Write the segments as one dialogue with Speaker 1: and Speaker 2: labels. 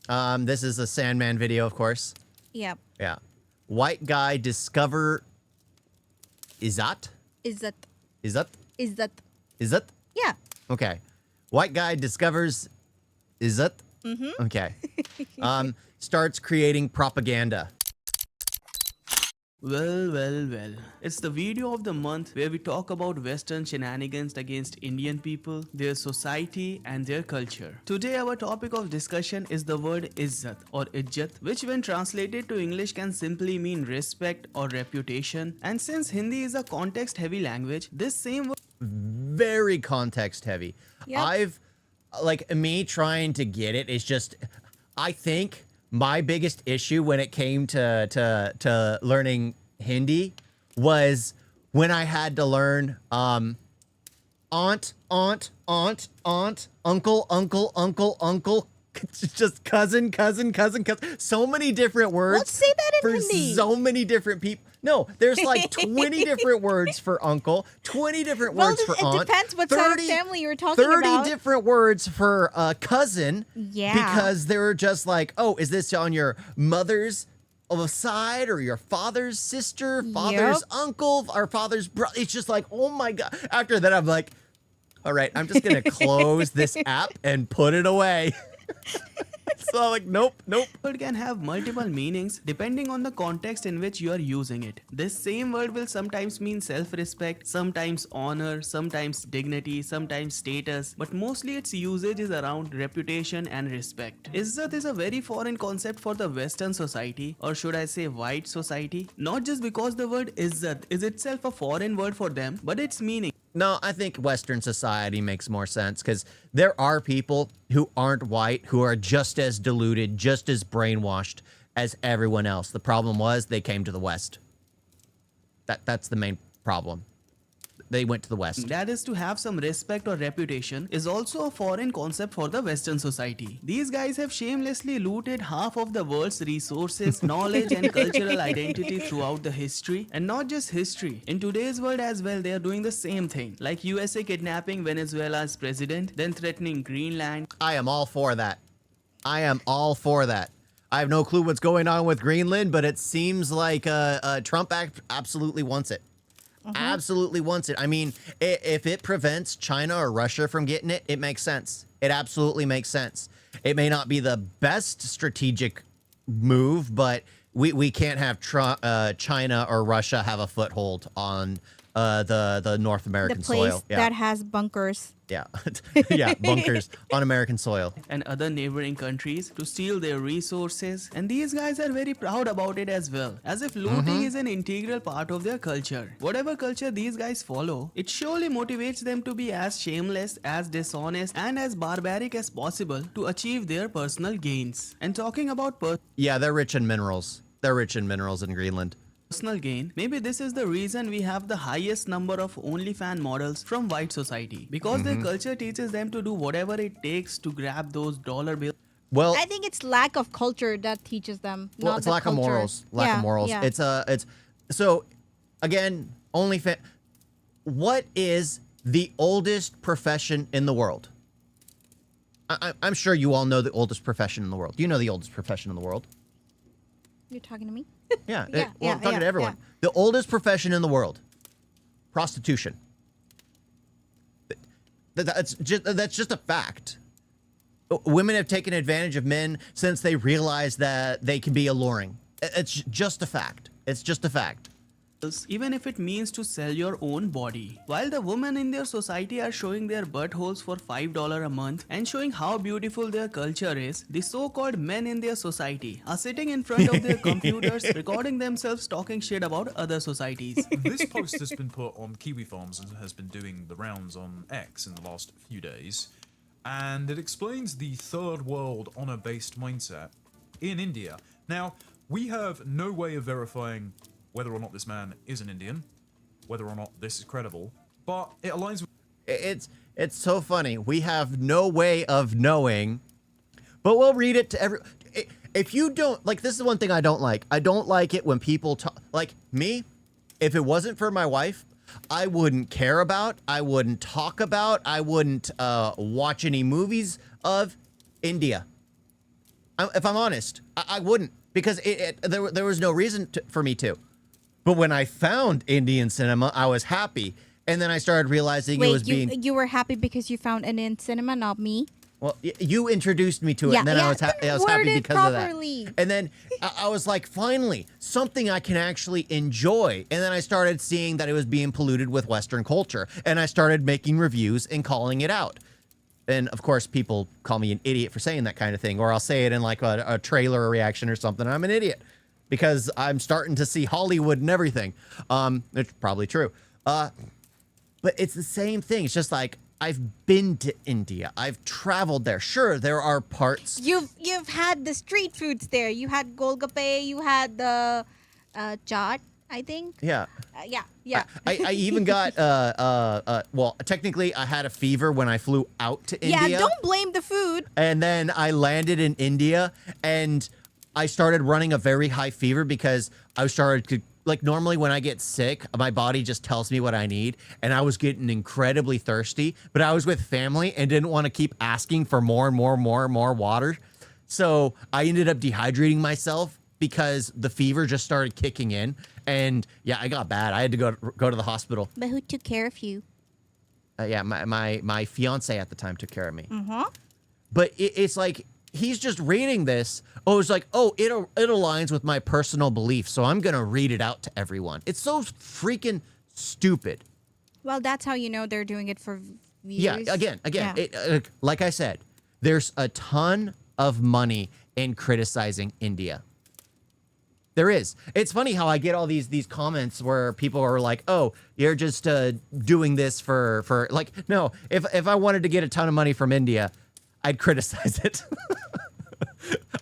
Speaker 1: This is a SandMan video, of course.
Speaker 2: Yep.
Speaker 1: Yeah. White guy discover Izzat?
Speaker 2: Izzat.
Speaker 1: Izzat?
Speaker 2: Izzat.
Speaker 1: Izzat?
Speaker 2: Yeah.
Speaker 1: Okay. White guy discovers Izzat? Mm-hmm. Okay. Starts creating propaganda.
Speaker 3: Well. It's the video of the month where we talk about Western shenanigans against Indian people, their society and their culture. Today our topic of discussion is the word Izzat or Ijjat, which when translated to English can simply mean respect or reputation. And since Hindi is a context heavy language, this same word
Speaker 1: Very context heavy.
Speaker 2: Yep.
Speaker 1: Me trying to get it is just, I think my biggest issue when it came to learning Hindi was when I had to learn aunt, uncle, just cousin. So many different words.
Speaker 2: Let's say that in
Speaker 1: for
Speaker 2: Hindi.
Speaker 1: so many different people. No, there's like 20 different words for uncle, 20 different words for aunt.
Speaker 2: It depends what side of family you're talking
Speaker 1: 30
Speaker 2: about.
Speaker 1: different words for cousin.
Speaker 2: Yeah.
Speaker 1: Because they were just like, oh, is this on your mother's side or your father's sister, father's uncle, or father's brother? It's just like, oh my God. After that, I'm like, all right, I'm just going to close this app and put it away. So like, nope.
Speaker 3: word can have multiple meanings depending on the context in which you are using it. This same word will sometimes mean self-respect, sometimes honor, sometimes dignity, sometimes status, but mostly its usage is around reputation and respect. Izzat is a very foreign concept for the Western society, or should I say white society, not just because the word Izzat is itself a foreign word for them, but its meaning.
Speaker 1: No, I think Western society makes more sense because there are people who aren't white who are just as deluded, just as brainwashed as everyone else. The problem was they came to the West. That's the main problem. They went to the West.
Speaker 3: That is, to have some respect or reputation is also a foreign concept for the Western society. These guys have shamelessly looted half of the world's resources, knowledge and cultural identity throughout the history. And not just history. In today's world as well, they are doing the same thing. Like USA kidnapping Venezuela's president, then threatening Greenland.
Speaker 1: I am all for that. I have no clue what's going on with Greenland, but it seems like Trump absolutely wants it. Absolutely wants it. I mean, if it prevents China or Russia from getting it, it makes sense. It absolutely makes sense. It may not be the best strategic move, but we can't have China or Russia have a foothold on the North American
Speaker 2: The place
Speaker 1: soil.
Speaker 2: that has bunkers.
Speaker 1: Yeah. Yeah, bunkers on American soil.
Speaker 3: And other neighboring countries to steal their resources, and these guys are very proud about it as well, as if looting is an integral part of their culture. Whatever culture these guys follow, it surely motivates them to be as shameless, as dishonest and as barbaric as possible to achieve their personal gains. And talking about
Speaker 1: Yeah, they're rich in minerals. They're rich in minerals in Greenland.
Speaker 3: personal gain, maybe this is the reason we have the highest number of OnlyFans models from white society, because their culture teaches them to do whatever it takes to grab those dollar bills.
Speaker 1: Well,
Speaker 2: I think it's lack of culture that teaches them.
Speaker 1: well,
Speaker 2: not
Speaker 1: it's
Speaker 2: the
Speaker 1: lack of
Speaker 2: culture.
Speaker 1: morals. Lack of morals.
Speaker 2: Yeah.
Speaker 1: It's so again, OnlyFans. What is the oldest profession in the world? I'm sure you all know the oldest profession in the world. Do you know the oldest profession in the world?
Speaker 2: You're talking to me?
Speaker 1: Yeah.
Speaker 2: Yeah,
Speaker 1: I'm talking to everyone.
Speaker 2: yeah.
Speaker 1: The oldest profession in the world, prostitution. That's just a fact. Women have taken advantage of men since they realized that they can be alluring. It's just a fact. It's just a fact.
Speaker 3: Even if it means to sell your own body. While the women in their society are showing their buttholes for $5 a month and showing how beautiful their culture is, the so-called men in their society are sitting in front of their computers recording themselves talking shit about other societies.
Speaker 4: This post has been put on Kiwi Farms and has been doing the rounds on X in the last few days, and it explains the third world honor-based mindset in India. Now, we have no way of verifying whether or not this man is an Indian, whether or not this is credible, but it aligns with...
Speaker 1: It's so funny. We have no way of knowing, but we'll read it to every... If you don't... Like, this is one thing I don't like. I don't like it when people talk... Like, me, if it wasn't for my wife, I wouldn't care about, I wouldn't talk about, I wouldn't watch any movies of India. If I'm honest, I wouldn't, because there was no reason for me to. But when I found Indian cinema, I was happy. And then I started realizing it was
Speaker 2: Wait, you were happy because you found Indian cinema, not me?
Speaker 1: Well, you introduced me to it, and then I was
Speaker 2: then
Speaker 1: happy
Speaker 2: word it
Speaker 1: because
Speaker 2: properly.
Speaker 1: of that. And then I was like, finally, something I can actually enjoy. And then I started seeing that it was being polluted with Western culture, and I started making reviews and calling it out. And of course, people call me an idiot for saying that kind of thing, or I'll say it in like a trailer reaction or something. I'm an idiot because I'm starting to see Hollywood and everything. It's probably true. But it's the same thing. It's just like, I've been to India. I've traveled there. Sure, there are parts.
Speaker 2: You've had the street foods there. You had golgappe. You had the chaat, I think.
Speaker 1: Yeah.
Speaker 2: Yeah.
Speaker 1: I even got well, technically I had a fever when I flew out to India.
Speaker 2: Yeah, don't blame the food.
Speaker 1: And then I landed in India, and I started running a very high fever because I started to, like, normally when I get sick, my body just tells me what I need, and I was getting incredibly thirsty, but I was with family and didn't want to keep asking for more and more water. So I ended up dehydrating myself because the fever just started kicking in, and yeah, I got bad. I had to go to the hospital.
Speaker 2: But who took care of you?
Speaker 1: Yeah, my fiance at the time took care of me.
Speaker 2: Mm-hmm.
Speaker 1: But it's like, he's just reading this. Oh, it's like, oh, it aligns with my personal beliefs, so I'm going to read it out to everyone. It's so freaking stupid.
Speaker 2: Well, that's how you know they're doing it for views.
Speaker 1: Yeah, again,
Speaker 2: Yeah.
Speaker 1: like I said, there's a ton of money in criticizing India. There is. It's funny how I get all these comments where people are like, "Oh, you're just doing this for like." No, if I wanted to get a ton of money from India, I'd criticize it.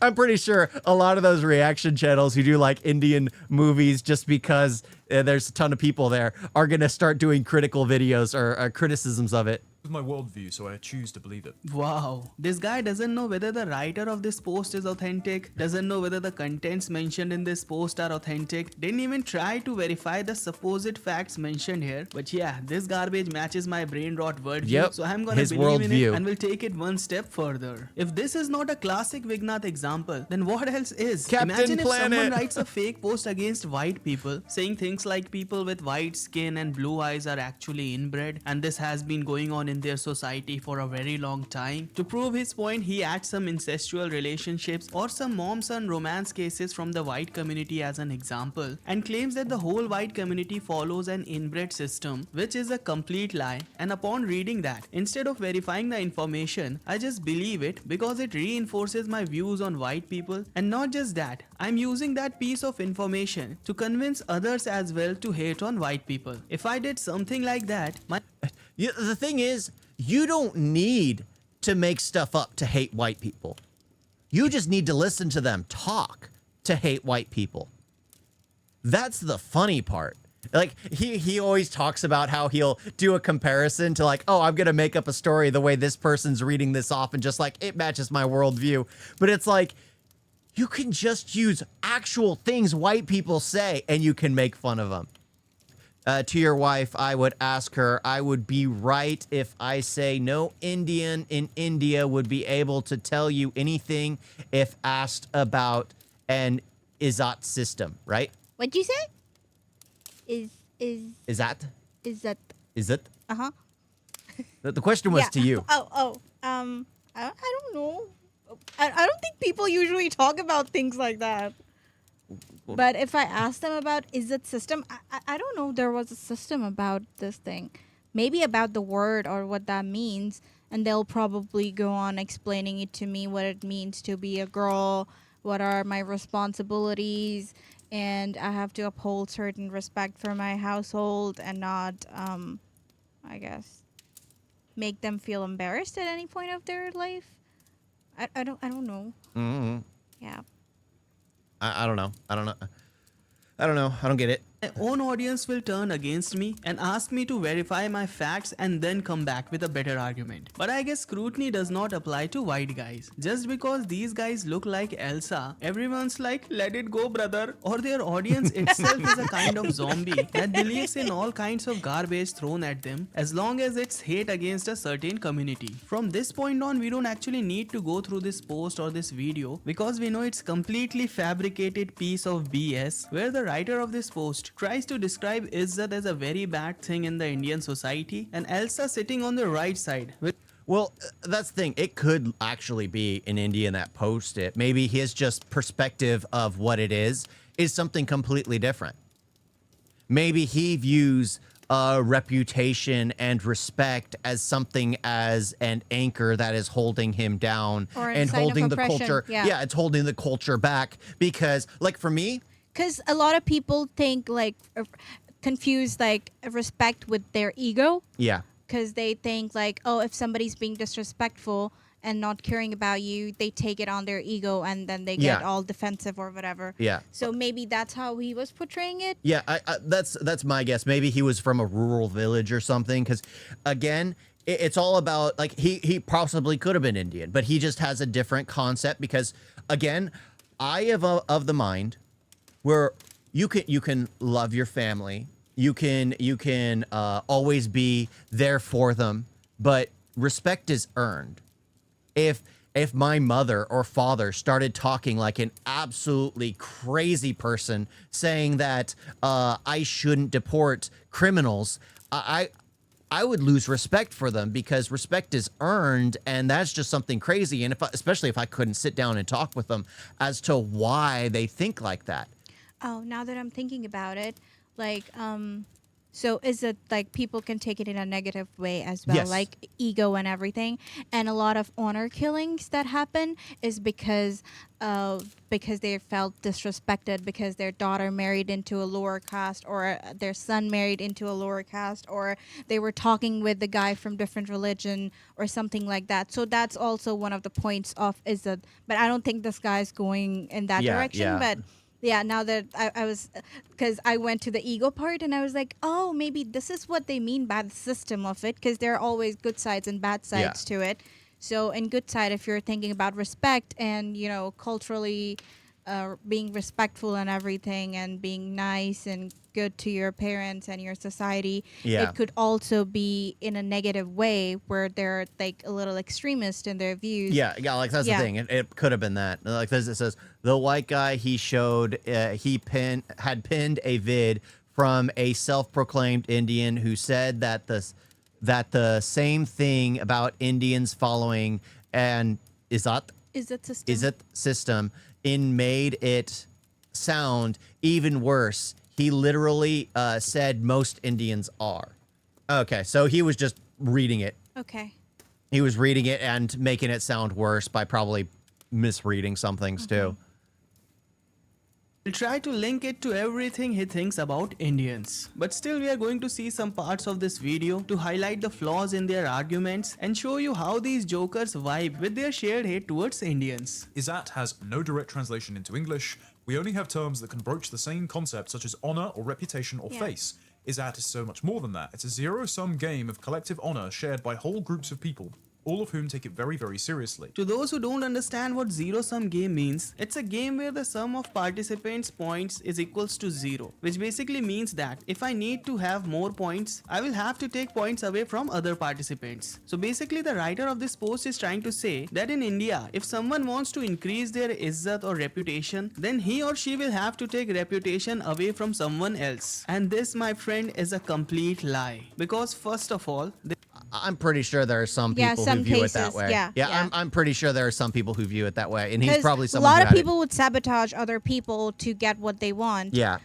Speaker 1: I'm pretty sure a lot of those reaction channels who do like Indian movies just because there's a ton of people there are going to start doing critical videos or criticisms of it.
Speaker 4: With my worldview, so I choose to believe it.
Speaker 3: Wow, this guy doesn't know whether the writer of this post is authentic, doesn't know whether the contents mentioned in this post are authentic, didn't even try to verify the supposed facts mentioned here. But yeah, this garbage matches my brain rot worldview,
Speaker 1: Yep,
Speaker 3: so I'm gonna
Speaker 1: his
Speaker 3: believe in
Speaker 1: worldview.
Speaker 3: it and will take it one step further. If this is not a classic Vignath example, then what else is?
Speaker 1: Captain
Speaker 3: Imagine if
Speaker 1: Planet.
Speaker 3: someone writes a fake post against white people, saying things like people with white skin and blue eyes are actually inbred, and this has been going on in their society for a very long time. To prove his point, he adds some incestual relationships or some mom-son romance cases from the white community as an example, and claims that the whole white community follows an inbred system, which is a complete lie. And upon reading that, instead of verifying the information, I just believe it because it reinforces my views on white people. And not just that, I'm using that piece of information to convince others as well to hate on white people. If I did something like that,
Speaker 1: The thing is, you don't need to make stuff up to hate white people. You just need to listen to them talk to hate white people. That's the funny part. Like, he always talks about how he'll do a comparison to like, oh, I'm going to make up a story the way this person's reading this off and just like, it matches my worldview. But it's like, you can just use actual things white people say and you can make fun of them. To your wife, I would ask her, I would be right if I say no Indian in India would be able to tell you anything if asked about an Izzat system, right?
Speaker 2: What'd you say?
Speaker 1: Izzat?
Speaker 2: Is
Speaker 1: Izzat?
Speaker 2: uh-huh.
Speaker 1: The question was to you.
Speaker 2: I don't know. I don't think people usually talk about things like that. But if I ask them about Izzat system, I don't know there was a system about this thing. Maybe about the word or what that means, and they'll probably go on explaining it to me what it means to be a girl, what are my responsibilities, and I have to uphold certain respect for my household and not, I guess, make them feel embarrassed at any point of their life. I don't know.
Speaker 1: Mm-hmm.
Speaker 2: Yeah.
Speaker 1: I don't know. I don't know. I don't know. I don't get it.
Speaker 3: My own audience will turn against me and ask me to verify my facts and then come back with a better argument. But I guess scrutiny does not apply to white guys. Just because these guys look like Elsa, everyone's like, let it go, brother. Or their audience itself is a kind of zombie that believes in all kinds of garbage thrown at them as long as it's hate against a certain community. From this point on, we don't actually need to go through this post or this video because we know it's completely fabricated piece of BS where the writer of this post tries to describe Izzat as a very bad thing in the Indian society and Elsa sitting on the right side.
Speaker 1: Well, that's the thing. It could actually be an Indian that posted it. Maybe his just perspective of what it is something completely different. Maybe he views reputation and respect as something as an anchor that is holding him down
Speaker 2: Or a
Speaker 1: and
Speaker 2: sign of
Speaker 1: holding the
Speaker 2: oppression.
Speaker 1: culture.
Speaker 2: Yeah.
Speaker 1: It's holding the culture back because, like, for me,
Speaker 2: Because a lot of people think like confuse like respect with their ego.
Speaker 1: yeah,
Speaker 2: Because they think like, oh, if somebody's being disrespectful and not caring about you, they take it on their ego and then they get
Speaker 1: Yeah.
Speaker 2: all defensive or whatever.
Speaker 1: yeah.
Speaker 2: So maybe that's how he was portraying it.
Speaker 1: Yeah, that's my guess. Maybe he was from a rural village or something. Because again, it's all about like he possibly could have been Indian, but he just has a different concept. Because again, I have of the mind where you can love your family, you can always be there for them, but respect is earned. If my mother or father started talking like an absolutely crazy person, saying that I shouldn't deport criminals, I would lose respect for them because respect is earned, and that's just something crazy. And especially if I couldn't sit down and talk with them as to why they think like that.
Speaker 2: Oh, now that I'm thinking about it, like, so is it like people can take it in a negative way as well,
Speaker 1: Yes.
Speaker 2: like ego and everything, and a lot of honor killings that happen is because they felt disrespected because their daughter married into a lower caste or their son married into a lower caste or they were talking with the guy from different religion or something like that. So that's also one of the points of Izzat. But I don't think this guy's going in that
Speaker 1: Yeah,
Speaker 2: direction.
Speaker 1: yeah.
Speaker 2: But yeah, now that I was, because I went to the ego part and I was like, oh, maybe this is what they mean by the system of it, because there are always good sides and bad sides to it. So in good side, if you're thinking about respect and, you know, culturally being respectful and everything and being nice and good to your parents and your society,
Speaker 1: Yeah.
Speaker 2: it could also be in a negative way where they're like a little extremist in their views.
Speaker 1: Yeah, like that's
Speaker 2: Yeah.
Speaker 1: the thing. It could have been that. Like this, it says the white guy he showed had pinned a vid from a self-proclaimed Indian who said that the same thing about Indians following an Izzat system made it sound even worse. He literally said most Indians are. Okay, so he was just reading it.
Speaker 2: Okay.
Speaker 1: He was reading it and making it sound worse by probably misreading some things too.
Speaker 3: We'll try to link it to everything he thinks about Indians. But still we are going to see some parts of this video to highlight the flaws in their arguments and show you how these jokers vibe with their shared hate towards Indians.
Speaker 4: Izzat has no direct translation into English. We only have terms that can broach the same concepts such as honor or reputation or
Speaker 2: Yeah.
Speaker 4: face. Izzat is so much more than that. It's a zero-sum game of collective honor shared by whole groups of people, all of whom take it very, very seriously.
Speaker 3: To those who don't understand what zero-sum game means, it's a game where the sum of participants' points is equals to 0, which basically means that if I need to have more points, I will have to take points away from other participants. So basically the writer of this post is trying to say that in India, if someone wants to increase their izzat or reputation, then he or she will have to take reputation away from someone else. And this, my friend, is a complete lie. Because first of all,
Speaker 1: I'm pretty sure there are some
Speaker 2: Yeah,
Speaker 1: people
Speaker 2: some
Speaker 1: who view it that
Speaker 2: cases,
Speaker 1: way.
Speaker 2: yeah.
Speaker 1: I'm pretty sure there are some people who view it that way, and he's
Speaker 2: 'Cause
Speaker 1: probably
Speaker 2: a
Speaker 1: someone
Speaker 2: lot
Speaker 1: who
Speaker 2: of
Speaker 1: had it.
Speaker 2: people would sabotage other people to get what they want.
Speaker 1: Yeah.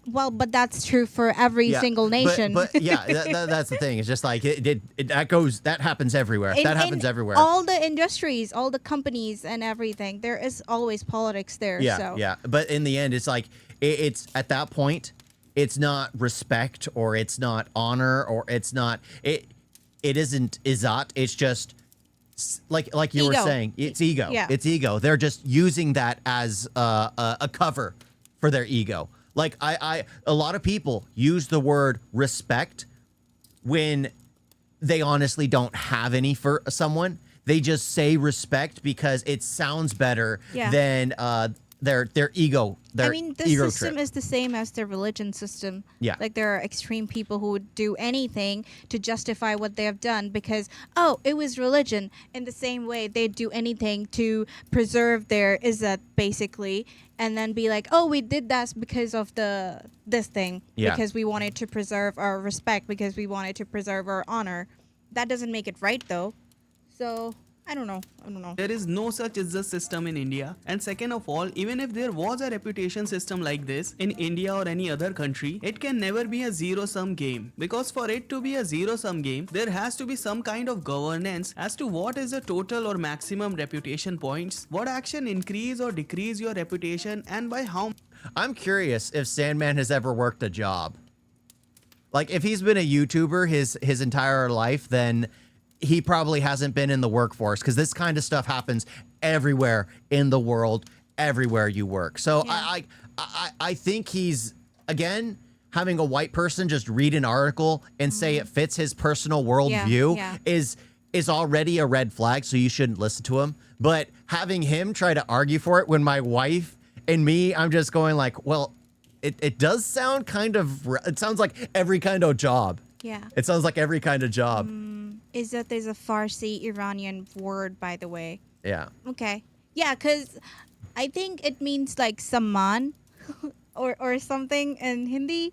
Speaker 2: Well, but that's true for every
Speaker 1: Yeah,
Speaker 2: single nation.
Speaker 1: But yeah, that's the thing. It's just like that happens everywhere.
Speaker 2: In-
Speaker 1: that happens
Speaker 2: in
Speaker 1: everywhere.
Speaker 2: All the industries, all the companies, and everything. There is always politics there.
Speaker 1: Yeah,
Speaker 2: so.
Speaker 1: yeah. But in the end, it's like it's at that point, it's not respect or it's not honor or it's not it. It isn't Izzat. It's just like you were
Speaker 2: Ego.
Speaker 1: saying. It's ego.
Speaker 2: Yeah.
Speaker 1: It's ego. They're just using that as a cover for their ego. Like a lot of people use the word respect when they honestly don't have any for someone. They just say respect because it sounds better
Speaker 2: Yeah.
Speaker 1: than their ego. Their
Speaker 2: I mean, the
Speaker 1: ego
Speaker 2: system
Speaker 1: trip.
Speaker 2: is the same as the religion system.
Speaker 1: Yeah.
Speaker 2: Like there are extreme people who would do anything to justify what they have done because, oh, it was religion. In the same way, they'd do anything to preserve their izzat, basically, and then be like, oh, we did that because of this thing.
Speaker 1: Yeah.
Speaker 2: Because we wanted to preserve our respect, because we wanted to preserve our honor. That doesn't make it right, though. So, I don't know.
Speaker 3: There is no such Izzat system in India. And second of all, even if there was a reputation system like this in India or any other country, it can never be a zero-sum game. Because for it to be a zero-sum game, there has to be some kind of governance as to what is the total or maximum reputation points, what action increase or decrease your reputation, and by how.
Speaker 1: I'm curious if SandMan has ever worked a job. Like if he's been a YouTuber his entire life, then he probably hasn't been in the workforce, because this kind of stuff happens everywhere in the world, everywhere you work. So
Speaker 2: Yeah.
Speaker 1: I think he's, again, having a white person just read an article and say it fits his personal worldview
Speaker 2: yeah.
Speaker 1: is already a red flag, so you shouldn't listen to him. But having him try to argue for it when my wife and me, I'm just going like, well, it does sound kind of, it sounds like every kind of job.
Speaker 2: Yeah.
Speaker 1: It sounds like every kind of job.
Speaker 2: Izzat is a Farsi Iranian word, by the way.
Speaker 1: Yeah.
Speaker 2: Okay. Yeah, because I think it means like samman or something in Hindi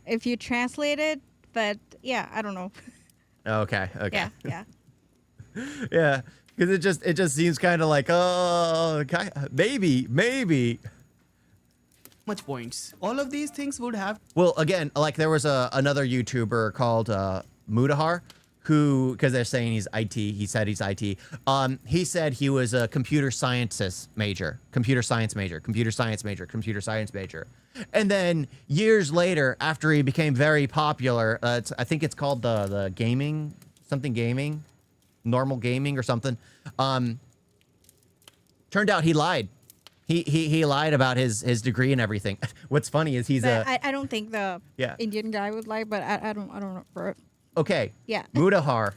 Speaker 2: if you translate it. But yeah, I don't know.
Speaker 1: Okay. Okay.
Speaker 2: Yeah.
Speaker 1: Yeah. Because it just seems kind of like, oh, maybe.
Speaker 3: much points. All of these things would have.
Speaker 1: Well, again, like there was another YouTuber called Mudahar, who, because they're saying he's IT, he said he's IT. He said he was a computer science major. And then years later, after he became very popular, I think it's called the gaming, normal gaming or something. Turned out he lied. He lied about his degree and everything. What's funny is he's
Speaker 2: But I don't think the
Speaker 1: Yeah.
Speaker 2: Indian guy would lie, but I don't know. Bro.
Speaker 1: okay.
Speaker 2: Yeah.
Speaker 1: Mudahar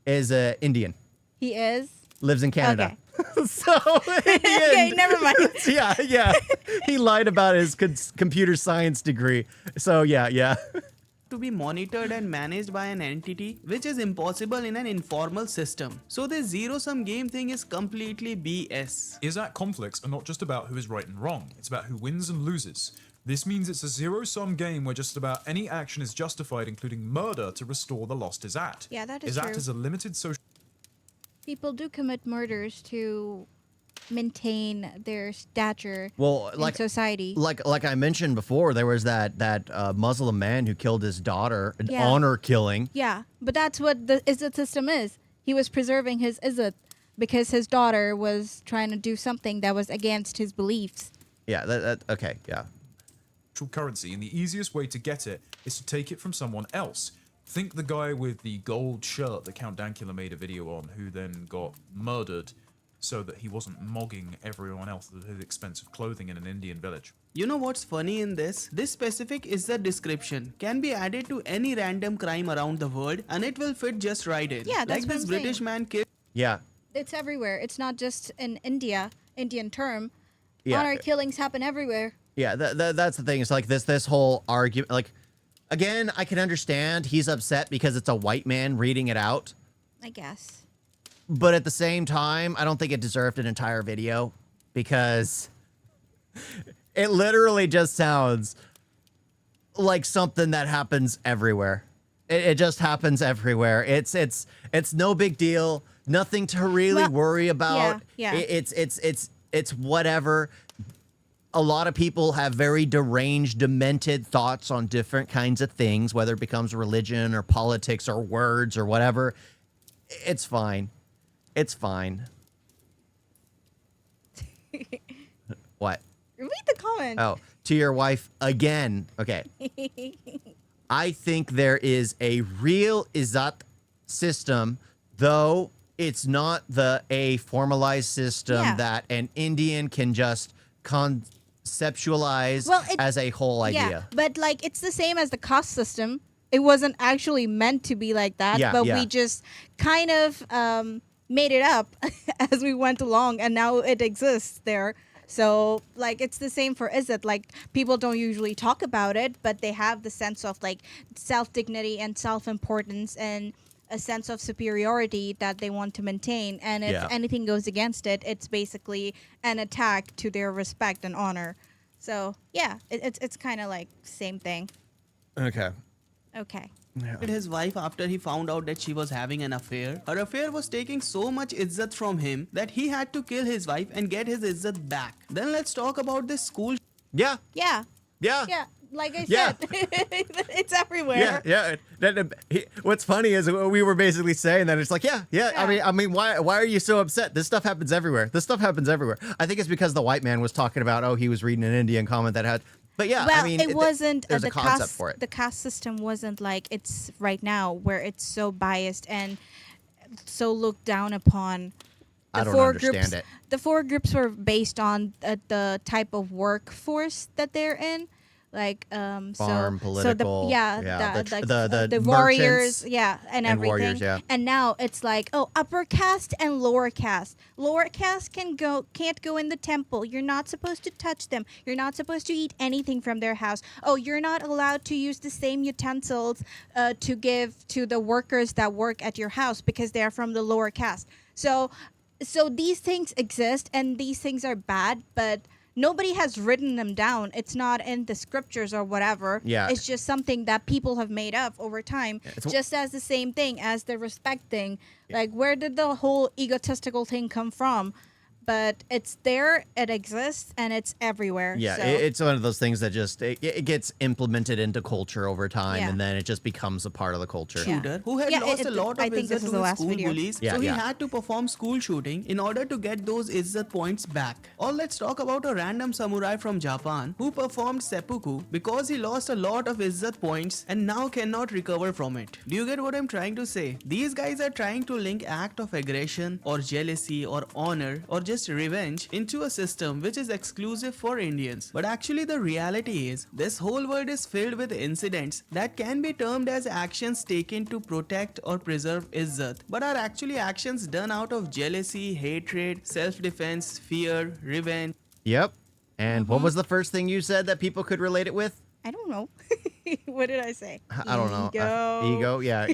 Speaker 1: is Indian,
Speaker 2: He is.
Speaker 1: lives in Canada. So in the
Speaker 2: Okay,
Speaker 1: end-
Speaker 2: never mind.
Speaker 1: yeah. He lied about his computer science degree. So yeah.
Speaker 3: to be monitored and managed by an entity, which is impossible in an informal system. So this zero-sum game thing is completely BS.
Speaker 4: Izzat conflicts are not just about who is right and wrong, it's about who wins and loses. This means it's a zero-sum game where just about any action is justified, including murder, to restore the lost Izzat.
Speaker 2: Yeah, that is
Speaker 4: Izzat
Speaker 2: true.
Speaker 4: is a limited social...
Speaker 2: People do commit murders to maintain their stature
Speaker 1: Well,
Speaker 2: in society.
Speaker 1: like I mentioned before, there was that Muslim man who killed his daughter, an
Speaker 2: Yeah.
Speaker 1: honor killing.
Speaker 2: Yeah, but that's what the Izzat system is. He was preserving his Izzat because his daughter was trying to do something that was against his beliefs.
Speaker 1: Yeah, okay, yeah.
Speaker 4: currency, and the easiest way to get it is to take it from someone else. Think the guy with the gold shirt that Count Dankula made a video on, who then got murdered so that he wasn't mogging everyone else with his expensive clothing in an Indian village.
Speaker 3: You know what's funny in this? This specific Izzat description can be added to any random crime around the world and it will fit just right in.
Speaker 2: Yeah, that's
Speaker 3: like
Speaker 2: what
Speaker 3: this
Speaker 2: I'm
Speaker 3: British
Speaker 2: saying.
Speaker 3: man killed
Speaker 1: Yeah.
Speaker 2: It's everywhere. It's not just an Indian term.
Speaker 1: Yeah.
Speaker 2: Honor killings happen everywhere.
Speaker 1: Yeah, that's the thing. It's like this whole argument. Like, again, I can understand he's upset because it's a white man reading it out.
Speaker 2: I guess.
Speaker 1: But at the same time, I don't think it deserved an entire video because it literally just sounds like something that happens everywhere. It just happens everywhere. It's no big deal. Nothing to really
Speaker 2: Well,
Speaker 1: worry about.
Speaker 2: yeah.
Speaker 1: It's whatever. A lot of people have very deranged, demented thoughts on different kinds of things, whether it becomes religion or politics or words or whatever. It's fine. It's fine. What?
Speaker 2: Read the comment.
Speaker 1: Oh, to your wife again. Okay. I think there is a real Izzat system, though it's not a formalized system
Speaker 2: Yeah.
Speaker 1: that an Indian can just conceptualize
Speaker 2: Well,
Speaker 1: as a whole idea.
Speaker 2: Yeah, but like it's the same as the caste system. It wasn't actually meant to be like that,
Speaker 1: Yeah,
Speaker 2: but
Speaker 1: yeah.
Speaker 2: we just kind of made it up as we went along, and now it exists there. So like it's the same for Izzat. Like people don't usually talk about it, but they have the sense of like self dignity and self importance and a sense of superiority that they want to maintain. And if
Speaker 1: Yeah.
Speaker 2: anything goes against it, it's basically an attack to their respect and honor. So yeah, it's kind of like same thing.
Speaker 1: Okay.
Speaker 2: Okay.
Speaker 3: His wife after he found out that she was having an affair. Her affair was taking so much Izzat from him that he had to kill his wife and get his Izzat back. Then let's talk about this school
Speaker 1: Yeah.
Speaker 2: Yeah.
Speaker 1: Yeah.
Speaker 2: Yeah. Like I
Speaker 1: Yeah.
Speaker 2: said, it's everywhere.
Speaker 1: Yeah, yeah. What's funny is we were basically saying that it's like, yeah.
Speaker 2: Yeah.
Speaker 1: I mean, why are you so upset? This stuff happens everywhere. This stuff happens everywhere. I think it's because the white man was talking about, oh, he was reading an Indian comment that had. But yeah,
Speaker 2: Well,
Speaker 1: I mean,
Speaker 2: it wasn't
Speaker 1: there's
Speaker 2: the
Speaker 1: a concept
Speaker 2: caste.
Speaker 1: for it.
Speaker 2: The caste system wasn't like it's right now, where it's so biased and so looked down upon.
Speaker 1: I don't
Speaker 2: four
Speaker 1: understand
Speaker 2: groups,
Speaker 1: it.
Speaker 2: The four groups were based on the type of workforce that they're in. Like
Speaker 1: Farm,
Speaker 2: so
Speaker 1: political,
Speaker 2: the,
Speaker 1: yeah, the
Speaker 2: warriors,
Speaker 1: merchants
Speaker 2: and
Speaker 1: and
Speaker 2: everything.
Speaker 1: warriors, yeah.
Speaker 2: And now it's like, oh, upper caste and lower caste. Lower caste can't go in the temple. You're not supposed to touch them. You're not supposed to eat anything from their house. Oh, you're not allowed to use the same utensils to give to the workers that work at your house because they're from the lower caste. So these things exist and these things are bad, but nobody has written them down. It's not in the scriptures or whatever.
Speaker 1: Yeah.
Speaker 2: It's just something that people have made up over time.
Speaker 1: It's-
Speaker 2: Just as the same thing as the respect thing. Like, where did the whole egotistical thing come from? But it's there, it exists, and it's everywhere.
Speaker 1: Yeah,
Speaker 2: so.
Speaker 1: it's one of those things that just it gets implemented into culture over time,
Speaker 2: Yeah.
Speaker 1: and then it just becomes a part of the culture.
Speaker 2: Yeah.
Speaker 3: shooter who had
Speaker 2: Yeah,
Speaker 3: lost a lot
Speaker 2: I
Speaker 3: of
Speaker 2: think this
Speaker 3: Izzat
Speaker 2: is
Speaker 3: to
Speaker 2: the
Speaker 3: his
Speaker 2: last
Speaker 3: school
Speaker 2: video.
Speaker 3: bullies,
Speaker 1: Yeah,
Speaker 3: so he
Speaker 1: yeah.
Speaker 3: had to perform school shooting in order to get those Izzat points back. Or let's talk about a random samurai from Japan who performed seppuku because he lost a lot of Izzat points and now cannot recover from it. Do you get what I'm trying to say? These guys are trying to link act of aggression or jealousy or honor or just revenge into a system which is exclusive for Indians. But actually the reality is this whole world is filled with incidents that can be termed as actions taken to protect or preserve Izzat, but are actually actions done out of jealousy, hatred, self-defense, fear, revenge.
Speaker 1: Yep. And what was the first thing you said that people could relate it with?
Speaker 2: I don't know. What did I say?
Speaker 1: I don't know.
Speaker 2: Ego.
Speaker 1: Ego. Yeah,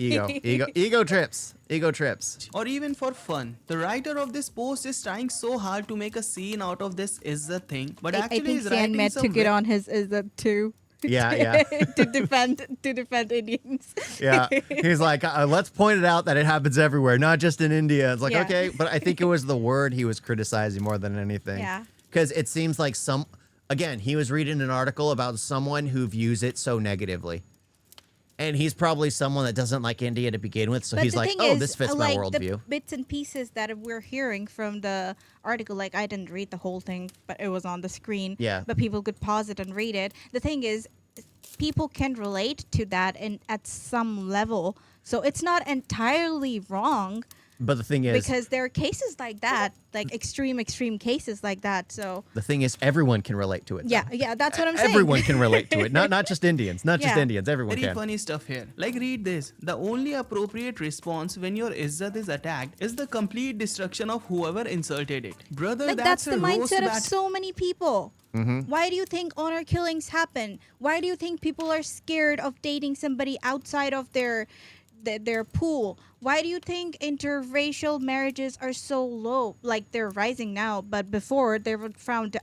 Speaker 1: ego trips. Ego trips.
Speaker 3: Or even for fun. The writer of this post is trying so hard to make a scene out of this Izzat thing, but
Speaker 2: I
Speaker 3: actually
Speaker 2: think
Speaker 3: is writing
Speaker 2: SandMan
Speaker 3: some
Speaker 2: took it on his Izzat too.
Speaker 1: Yeah.
Speaker 2: to defend Indians.
Speaker 1: Yeah. He's like, let's point it out that it happens everywhere, not just in India. It's like,
Speaker 2: Yeah.
Speaker 1: okay, but I think it was the word he was criticizing more than anything.
Speaker 2: Yeah.
Speaker 1: Because it seems like again, he was reading an article about someone who views it so negatively. And he's probably someone that doesn't like India to begin with, so
Speaker 2: But
Speaker 1: he's
Speaker 2: the
Speaker 1: like,
Speaker 2: thing
Speaker 1: oh,
Speaker 2: is,
Speaker 1: this fits my
Speaker 2: like,
Speaker 1: worldview.
Speaker 2: The bits and pieces that we're hearing from the article, like I didn't read the whole thing, but it was on the screen.
Speaker 1: Yeah.
Speaker 2: But people could pause it and read it. The thing is, people can relate to that at some level, so it's not entirely wrong.
Speaker 1: But the thing is,
Speaker 2: Because there are cases like that, like extreme cases like that. So
Speaker 1: everyone can relate to it.
Speaker 2: yeah,
Speaker 1: though.
Speaker 2: yeah, that's what I'm saying.
Speaker 1: Everyone can relate to it. Not just Indians. Not just
Speaker 2: Yeah.
Speaker 1: Indians. Everyone
Speaker 3: Very
Speaker 1: can.
Speaker 3: funny stuff here. Like read this. The only appropriate response when your Izzat is attacked is the complete destruction of whoever insulted it. Brother,
Speaker 2: Like that's
Speaker 3: a
Speaker 2: the
Speaker 3: roast
Speaker 2: mindset of
Speaker 3: bat-
Speaker 2: so many people. Why do you think honor killings happen? Why do you think people are scared of dating somebody outside of their pool? Why do you think interracial marriages are so low? Like they're rising now, but before they were frowned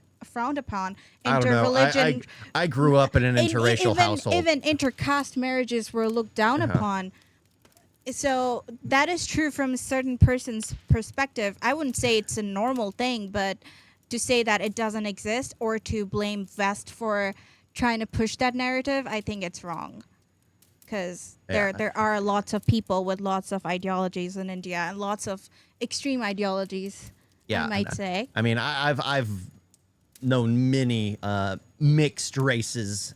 Speaker 2: upon.
Speaker 1: I don't know.
Speaker 2: Interreligion.
Speaker 1: I grew up in an interracial
Speaker 2: even,
Speaker 1: household.
Speaker 2: Even intercaste marriages were looked down upon. So that is true from a certain person's perspective. I wouldn't say it's a normal thing, but to say that it doesn't exist or to blame West for trying to push that narrative, I think it's wrong. Because
Speaker 1: Yeah.
Speaker 2: there are lots of people with lots of ideologies in India and lots of extreme ideologies,
Speaker 1: Yeah,
Speaker 2: I might
Speaker 1: and,
Speaker 2: say.
Speaker 1: I mean, I've known many mixed races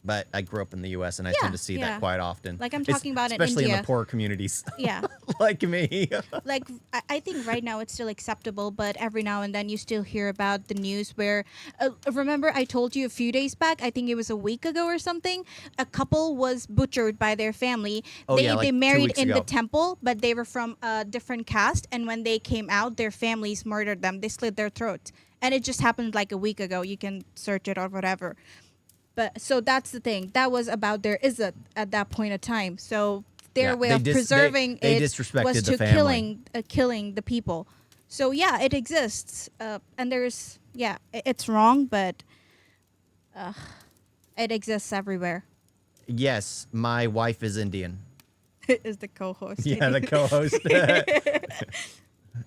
Speaker 1: but I grew up in the U.S. and I
Speaker 2: Yeah,
Speaker 1: tend to see
Speaker 2: yeah.
Speaker 1: that quite often.
Speaker 2: Like I'm talking about in
Speaker 1: especially in
Speaker 2: India.
Speaker 1: the poor communities,
Speaker 2: Yeah.
Speaker 1: like me.
Speaker 2: Like I think right now it's still acceptable, but every now and then you still hear about the news where remember I told you a few days back, I think it was a week ago or something, a couple was butchered by their family.
Speaker 1: Oh, yeah, like
Speaker 2: they
Speaker 1: 2
Speaker 2: married
Speaker 1: weeks
Speaker 2: in
Speaker 1: ago.
Speaker 2: the temple, but they were from a different caste, and when they came out their families murdered them. They slit their throats. And it just happened like a week ago. You can search it or whatever. But so that's the thing. That was about their Izzat at that point of time. So their
Speaker 1: Yeah,
Speaker 2: way
Speaker 1: they
Speaker 2: of preserving
Speaker 1: they
Speaker 2: it
Speaker 1: disrespected
Speaker 2: was
Speaker 1: the
Speaker 2: to
Speaker 1: family.
Speaker 2: killing the people. So yeah, it exists, and there's it's wrong, but it exists everywhere.
Speaker 1: Yes, my wife is Indian.
Speaker 2: Is the co-host?
Speaker 1: Yeah, the co-host.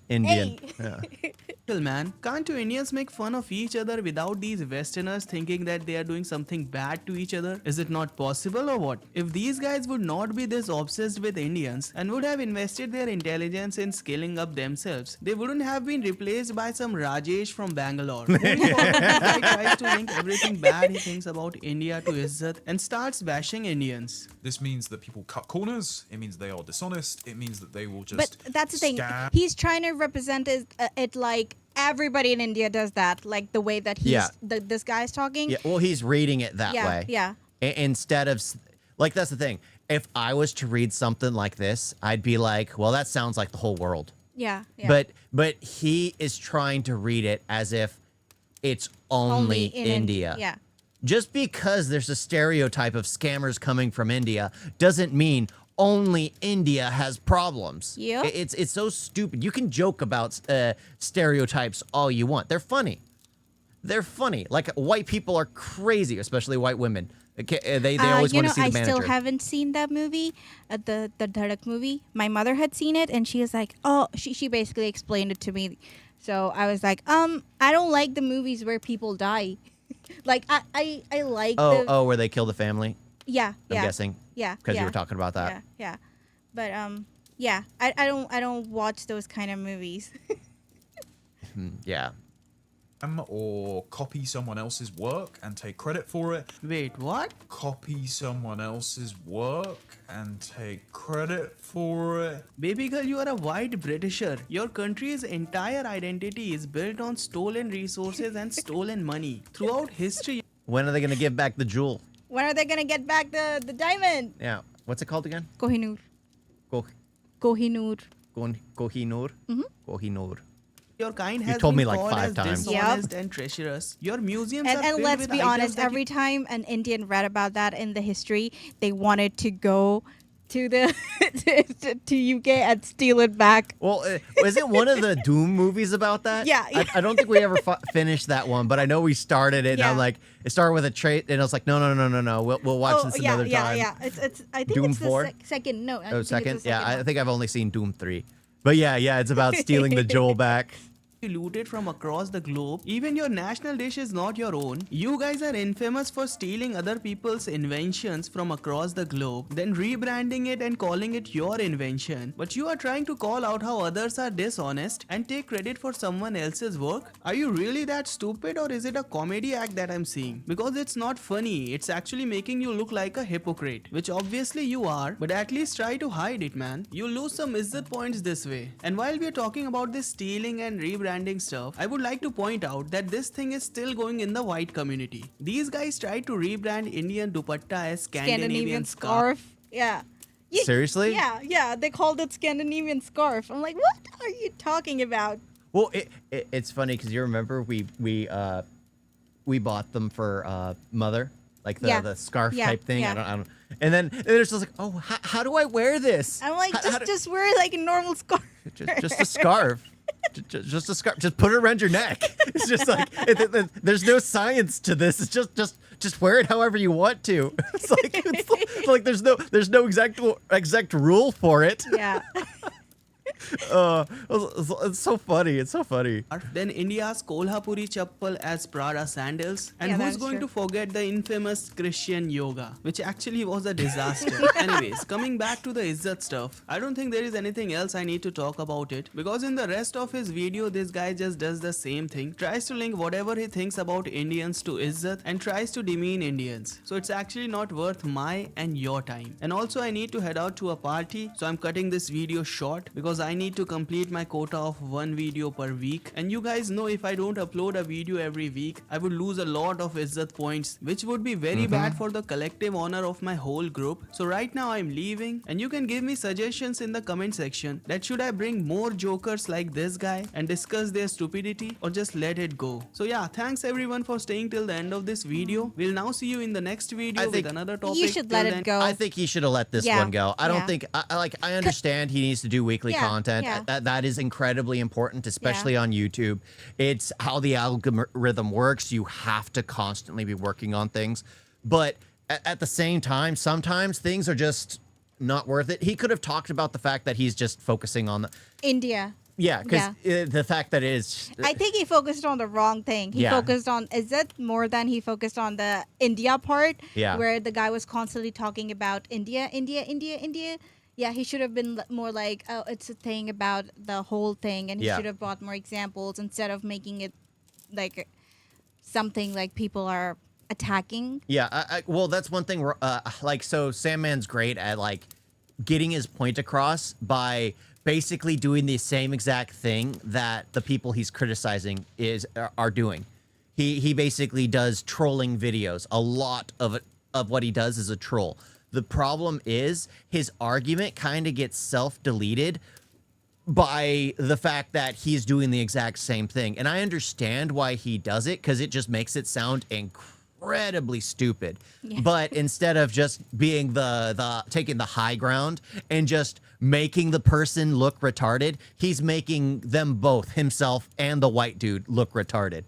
Speaker 1: Indian.
Speaker 2: Hey.
Speaker 1: Yeah.
Speaker 3: Man, can't you Indians make fun of each other without these Westerners thinking that they are doing something bad to each other? Is it not possible or what? If these guys would not be this obsessed with Indians and would have invested their intelligence in scaling up themselves, they wouldn't have been replaced by some Rajesh from Bangalore. Moving forward, this guy tries to link everything bad he thinks about India to Izzat and starts bashing Indians.
Speaker 4: This means that people cut corners. It means they are dishonest. It means that they will just.
Speaker 2: But that's the thing.
Speaker 4: scam.
Speaker 2: He's trying to represent it like everybody in India does that, like the way that this guy's talking.
Speaker 1: Yeah, well, he's reading it that
Speaker 2: Yeah,
Speaker 1: way.
Speaker 2: yeah.
Speaker 1: Instead of, like, that's the thing. If I was to read something like this, I'd be like, well, that sounds like the whole world.
Speaker 2: Yeah, yeah.
Speaker 1: But he is trying to read it as if it's only
Speaker 2: in
Speaker 1: India.
Speaker 2: Yeah.
Speaker 1: Just because there's a stereotype of scammers coming from India doesn't mean only India has problems.
Speaker 2: Yeah.
Speaker 1: It's so stupid. You can joke about stereotypes all you want. They're funny. They're funny. Like, white people are crazy, especially white women. They always want to see the
Speaker 2: I
Speaker 1: manager.
Speaker 2: still haven't seen that movie, the Dhadak movie. My mother had seen it, and she was like, "Oh," she basically explained it to me. So I was like, I don't like the movies where people die. Like I like
Speaker 1: where they kill the family.
Speaker 2: yeah,
Speaker 1: I'm
Speaker 2: yeah,
Speaker 1: guessing.
Speaker 2: yeah,
Speaker 1: Because
Speaker 2: yeah,
Speaker 1: you were talking about that.
Speaker 2: yeah, but yeah, I don't watch those kind of movies.
Speaker 1: Yeah.
Speaker 4: Or copy someone else's work and take credit for it.
Speaker 3: Wait, what?
Speaker 4: Copy someone else's work and take credit for it.
Speaker 3: Baby girl, you are a white Britisher. Your country's entire identity is built on stolen resources and stolen money. Throughout history,
Speaker 1: When are they going to give back the jewel?
Speaker 2: When are they gonna get back the diamond?
Speaker 1: Yeah. What's it called again?
Speaker 2: Kohinoor.
Speaker 1: Ko-
Speaker 2: Kohinoor.
Speaker 1: Kohinoor? Kohinoor.
Speaker 3: your kind has
Speaker 1: told
Speaker 3: been
Speaker 1: me like
Speaker 3: called
Speaker 1: 5
Speaker 3: as
Speaker 1: times.
Speaker 3: dishonest and treacherous. Your museums are
Speaker 2: And
Speaker 3: filled
Speaker 2: let's
Speaker 3: with
Speaker 2: be
Speaker 3: items
Speaker 2: honest,
Speaker 3: that
Speaker 2: every time an Indian read about that in the history, they wanted to go to the to UK and steal it back.
Speaker 1: Well, isn't one of the Doom movies about that?
Speaker 2: Yeah.
Speaker 1: I don't think we ever finished that one, but I know we started it, and
Speaker 2: Yeah.
Speaker 1: I'm like, it started with a trait, and I was like, no. We'll watch this
Speaker 2: yeah,
Speaker 1: another time.
Speaker 2: yeah. It's I think
Speaker 1: Doom
Speaker 2: it's the
Speaker 1: 4?
Speaker 2: second. No, I
Speaker 1: Oh,
Speaker 2: think it's
Speaker 1: second?
Speaker 2: the
Speaker 1: Yeah, I
Speaker 2: one.
Speaker 1: think I've only seen Doom 3. But yeah, it's about stealing the jewel back.
Speaker 3: looted from across the globe. Even your national dish is not your own. You guys are infamous for stealing other people's inventions from across the globe, then rebranding it and calling it your invention. But you are trying to call out how others are dishonest and take credit for someone else's work? Are you really that stupid, or is it a comedy act that I'm seeing? Because it's not funny, it's actually making you look like a hypocrite, which obviously you are, but at least try to hide it, man. You lose some Izzat points this way. And while we are talking about this stealing and rebranding stuff, I would like to point out that this thing is still going in the white community. These guys tried to rebrand Indian dupatta as Scandinavian scarf.
Speaker 2: Yeah.
Speaker 1: Seriously?
Speaker 2: Yeah. They called it Scandinavian scarf. I'm like, what are you talking about?
Speaker 1: Well, it's funny because you remember we bought them for Mother, like the scarf type thing.
Speaker 2: Yeah.
Speaker 1: I don't. And then they're just like, oh, how do I wear this?
Speaker 2: I'm like, just wear just a normal scarf.
Speaker 1: Just a scarf. Just a scarf. Just put it around your neck. It's just like there's no science to this. It's just wear it however you want to. It's like there's no exact rule for it.
Speaker 2: Yeah.
Speaker 1: It's so funny. It's so funny.
Speaker 3: Then India's Kolhapuri chappal as Prada sandals. And
Speaker 2: Yeah,
Speaker 3: who's
Speaker 2: that's
Speaker 3: going
Speaker 2: true.
Speaker 3: to forget the infamous Christian yoga, which actually was a disaster. Anyways, coming back to the Izzat stuff, I don't think there is anything else I need to talk about it, because in the rest of his video, this guy just does the same thing, tries to link whatever he thinks about Indians to Izzat and tries to demean Indians. So it's actually not worth my and your time. And also I need to head out to a party, so I'm cutting this video short because I need to complete my quota of one video per week. And you guys know if I don't upload a video every week, I would lose a lot of Izzat points, which would be very bad for the collective honor of my whole group. So right now I'm leaving, and you can give me suggestions in the comment section that should I bring more jokers like this guy and discuss their stupidity, or just let it go. So yeah, thanks everyone for staying till the end of this video. We'll now see you in the next video with another topic.
Speaker 2: You should let
Speaker 3: Till
Speaker 2: it
Speaker 3: then,
Speaker 2: go.
Speaker 1: I think he should have let this
Speaker 2: Yeah.
Speaker 1: one go. I don't
Speaker 2: Yeah.
Speaker 1: think I understand he needs to do weekly
Speaker 2: Yeah,
Speaker 1: content.
Speaker 2: yeah.
Speaker 1: That is incredibly important, especially on YouTube. It's how the algorithm works. You have to constantly be working on things. But at the same time, sometimes things are just not worth it. He could have talked about the fact that he's just focusing on the
Speaker 2: India.
Speaker 1: because the fact that it is
Speaker 2: I think he focused on the wrong thing. He
Speaker 1: Yeah.
Speaker 2: focused on Izzat more than he focused on the India part,
Speaker 1: Yeah.
Speaker 2: where the guy was constantly talking about India. Yeah, he should have been more like, oh, it's a thing about the whole thing, and he
Speaker 1: Yeah.
Speaker 2: should have brought more examples instead of making it like something like people are attacking.
Speaker 1: Yeah, well, that's one thing. So SandMan's great at like getting his point across by basically doing the same exact thing that the people he's criticizing are doing. He basically does trolling videos. A lot of what he does is a troll. The problem is his argument kind of gets self-deleted by the fact that he's doing the exact same thing. And I understand why he does it, because it just makes it sound incredibly stupid.
Speaker 2: Yeah.
Speaker 1: But instead of just being the taking the high ground and just making the person look retarded, he's making them both, himself and the white dude, look retarded.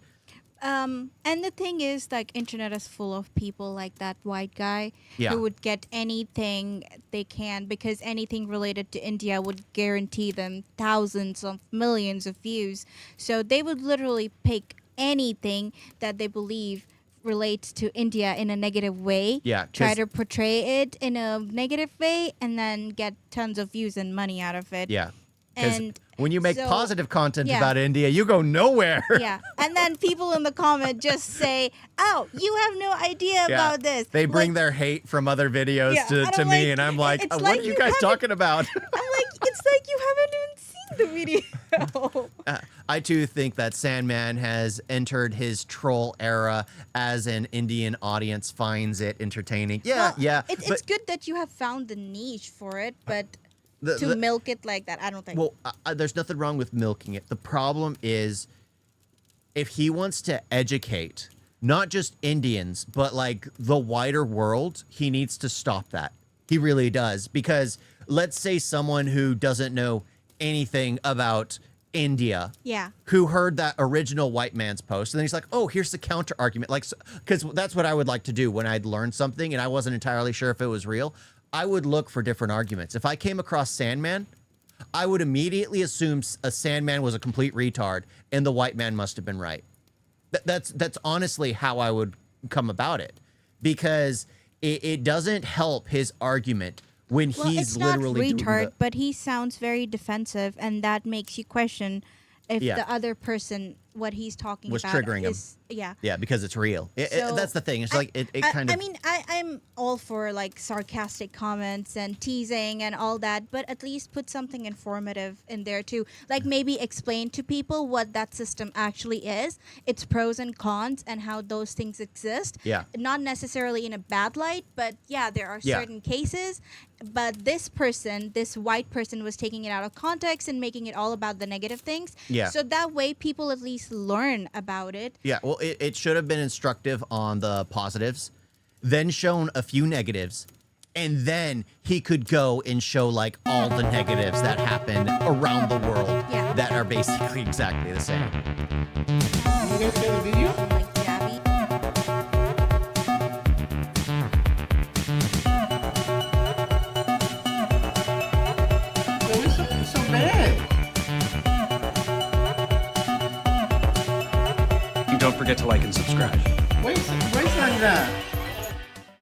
Speaker 2: And the thing is, like, internet is full of people like that white guy
Speaker 1: Yeah.
Speaker 2: who would get anything they can, because anything related to India would guarantee them thousands of millions of views. So they would literally pick anything that they believe relates to India in a negative way.
Speaker 1: Yeah,
Speaker 2: Try
Speaker 1: 'cause-
Speaker 2: to portray it in a negative way and then get tons of views and money out of it.
Speaker 1: Yeah. Because
Speaker 2: And
Speaker 1: when you make
Speaker 2: so-
Speaker 1: positive content
Speaker 2: yeah.
Speaker 1: about India, you go nowhere.
Speaker 2: Yeah. And then people in the comment just say, oh, you have no idea
Speaker 1: Yeah.
Speaker 2: about this.
Speaker 1: They bring
Speaker 2: Like,
Speaker 1: their hate from other videos
Speaker 2: Yeah,
Speaker 1: to
Speaker 2: and I'm
Speaker 1: me,
Speaker 2: like,
Speaker 1: and I'm like,
Speaker 2: it's
Speaker 1: what
Speaker 2: like
Speaker 1: are you
Speaker 2: you
Speaker 1: guys
Speaker 2: haven't-
Speaker 1: talking about?
Speaker 2: I'm like, it's like you haven't even seen the video.
Speaker 1: I too think that SandMan has entered his troll era as an Indian audience finds it entertaining. Yeah,
Speaker 2: Well,
Speaker 1: yeah.
Speaker 2: It's
Speaker 1: but
Speaker 2: good that you have found the niche for it, but
Speaker 1: the-
Speaker 2: to
Speaker 1: the-
Speaker 2: milk it like that, I don't think.
Speaker 1: Well, there's nothing wrong with milking it. The problem is if he wants to educate not just Indians, but like the wider world, he needs to stop that. He really does. Because let's say someone who doesn't know anything about India
Speaker 2: Yeah.
Speaker 1: who heard that original white man's post, and then he's like, oh, here's the counter argument. Like, because that's what I would like to do when I'd learn something and I wasn't entirely sure if it was real. I would look for different arguments. If I came across SandMan, I would immediately assume a SandMan was a complete retard and the white man must have been right. That's honestly how I would come about it, because it doesn't help his argument when
Speaker 2: Well,
Speaker 1: he's
Speaker 2: it's not
Speaker 1: literally doing
Speaker 2: retard,
Speaker 1: the,
Speaker 2: but he sounds very defensive, and that makes you question if
Speaker 1: Yeah.
Speaker 2: the other person, what he's talking
Speaker 1: Was
Speaker 2: about,
Speaker 1: triggering him.
Speaker 2: is, yeah.
Speaker 1: yeah, because it's real.
Speaker 2: So,
Speaker 1: That's the thing. It's like it kind of.
Speaker 2: I mean, I'm all for like sarcastic comments and teasing and all that, but at least put something informative in there too. Like maybe explain to people what that system actually is, its pros and cons, and how those things exist.
Speaker 1: Yeah.
Speaker 2: Not necessarily in a bad light, but yeah, there are
Speaker 1: Yeah.
Speaker 2: certain cases. But this person, this white person, was taking it out of context and making it all about the negative things.
Speaker 1: Yeah.
Speaker 2: So that way, people at least learn about it.
Speaker 1: Yeah, well, it should have been instructive on the positives, then shown a few negatives, and then he could go and show like all the negatives that happen around the world
Speaker 2: Yeah.
Speaker 1: that are basically exactly the same.
Speaker 5: You guys see the video?
Speaker 2: Like Jabby.
Speaker 5: It was so bad.
Speaker 6: forget to like and subscribe.
Speaker 5: Why is Sandra?